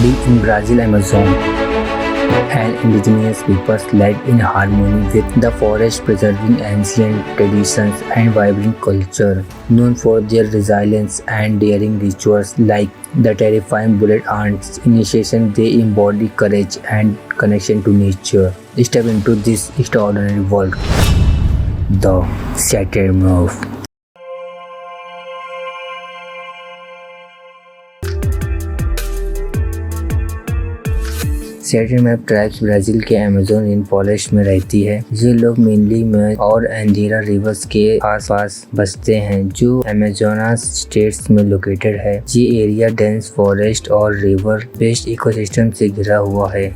live in Brazil Amazon, and indigenous peoples live in harmony with the forest, preserving ancient traditions and vibrant culture. Known for their resilience and daring rituals like the terrifying bullet ants initiation, they embody courage and connection to nature. Step into this extraordinary world. The Satyr Move. Satyr मैप tribes Brazil के Amazon rainforest में रहती है। ये लोग mainly में और एंडीरा reverse के आसपास बसते हैं जो अमेज़ोनास स्टेट्स में लोकेटेड है। ये एरिया डेंस फॉरेस्ट और रिवर बेस्ड इकोसिस्टम से घिरा हुआ है।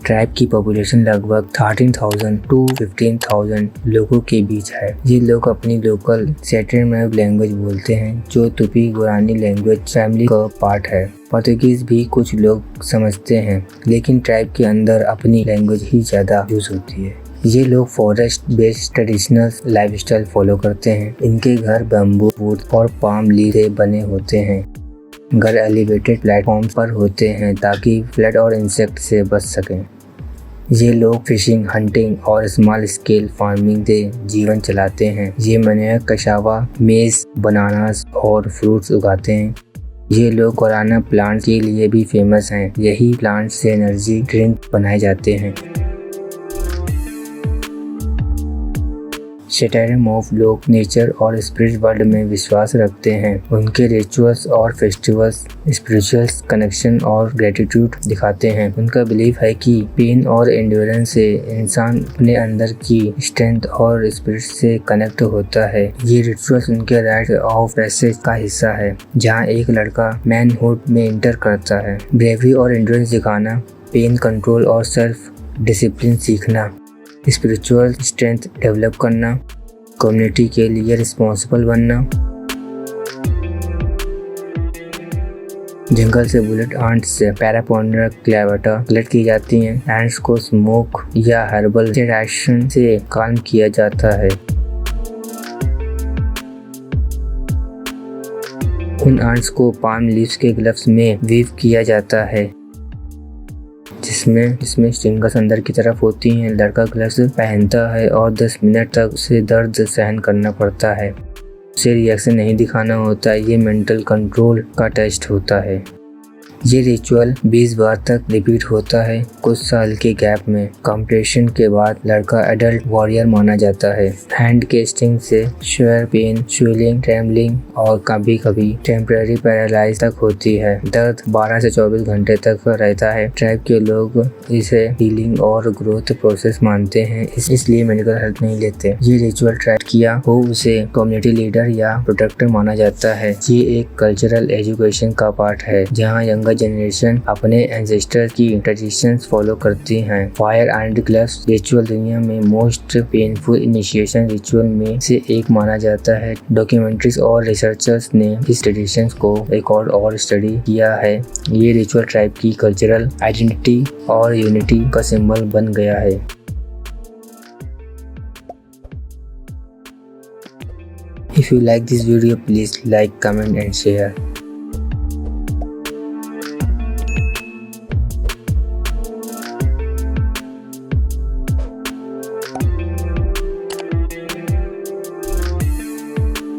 ट्राइब की पॉपुलेशन लगभग 13,000 to 15,000 लोगों के बीच है। ये लोग अपनी लोकल सैटिर मैप लैंग्वेज बोलते हैं जो तुपी गुरानी लैंग्वेज फैमिली का पार्ट है। पोर्तुगीज भी कुछ लोग समझते हैं, लेकिन ट्राइब के अंदर अपनी लैंग्वेज ही ज़्यादा यूज होती है। ये लोग forest based traditional lifestyle follow करते हैं। इनके घर बैम्बू, वुड और पाम लीफ से बने होते हैं। घर एलिवेटेड प्लेटफॉर्म पर होते हैं ताकि फ्लड और इंसेक्ट से बच सकें। ये लोग फिशिंग, हंटिंग और स्मॉल स्केल फार्मिंग से जीवन चलाते हैं। ये मनिया, कशावा, मेज, बनानास और फ्रूट्स उगाते हैं। ये लोग कोराना प्लांट के लिए भी फेमस हैं। यही प्लांट से एनर्जी ड्रिंक बनाए जाते हैं। सैटिर मैप लोग नेचर और स्पिरिट वर्ल्ड में विश्वास रखते हैं। उनके रिचुअल्स और फेस्टिवल्स स्पिरिचुअल कनेक्शन और ग्रेटिट्यूड दिखाते हैं। उनका बिलीफ है कि पेन और एंड्योरेंस से इंसान अपने अंदर की स्ट्रेंथ और स्पिरिट से कनेक्ट होता है। ये रिचुअल्स उनके राइट ऑफ पैसेज का हिस्सा है, जहाँ एक लड़का मैनहुड में एंटर करता है। ब्रेवरी और एंड्योरेंस दिखाना, पेन कंट्रोल और सेल्फ डिसिप्लिन सीखना, स्पिरिचुअल स्ट्रेंथ डेवलप करना, कम्युनिटी के लिए रिस्पॉन्सिबल बनना। जंगल से बुलेट आंट्स से पैरापोंडरा क्लेवेटा कलेक्ट की जाती हैं। एंट्स को स्मोक या हर्बल सेडेशन से काम किया जाता है। उन आंट्स को पाम लीव्स के ग्लव्स में वीव किया जाता है, जिसमें स्टिंगर्स अंदर की तरफ होती हैं। लड़का ग्लव्स पहनता है और 10 मिनट तक उसे दर्द सहन करना पड़ता है। उसे रिएक्शन नहीं दिखाना होता। ये मेंटल कंट्रोल का टेस्ट होता है। ये रिचुअल 20 बार तक रिपीट होता है। कुछ साल के गैप में कंप्लीशन के बाद लड़का एडल्ट वॉरियर माना जाता है। हैंड के स्टिंग से श्वेयर पेन, स्वेलिंग, ट्रेमलिंग और कभी कभी टेम्पररी पैरालाइज तक होती है। दर्द 12 से 24 घंटे तक रहता है। ट्राइब के लोग इसे हीलिंग और ग्रोथ प्रोसेस मानते हैं, इसलिए मेडिकल हेल्प नहीं लेते। ये रिचुअल ट्राइब किया हो उसे कम्युनिटी लीडर या प्रोटेक्टर माना जाता है। ये एक कल्चरल एजुकेशन का पार्ट है, जहाँ यंगर जनरेशन अपने एंसेस्टर की ट्रेडिशंस फॉलो करती हैं। फायर एंड ग्लव्स रिचुअल दुनिया में मोस्ट पेनफुल इनिशिएशन रिचुअल में से एक माना जाता है। डॉक्यूमेंट्रीज और रिसर्चर्स ने इस ट्रेडिशंस को रिकॉर्ड और स्टडी किया है। ये रिचुअल ट्राइब की कल्चरल आइडेंटिटी और यूनिटी का सिंबल बन गया है। If you like this video, please like, comment and share.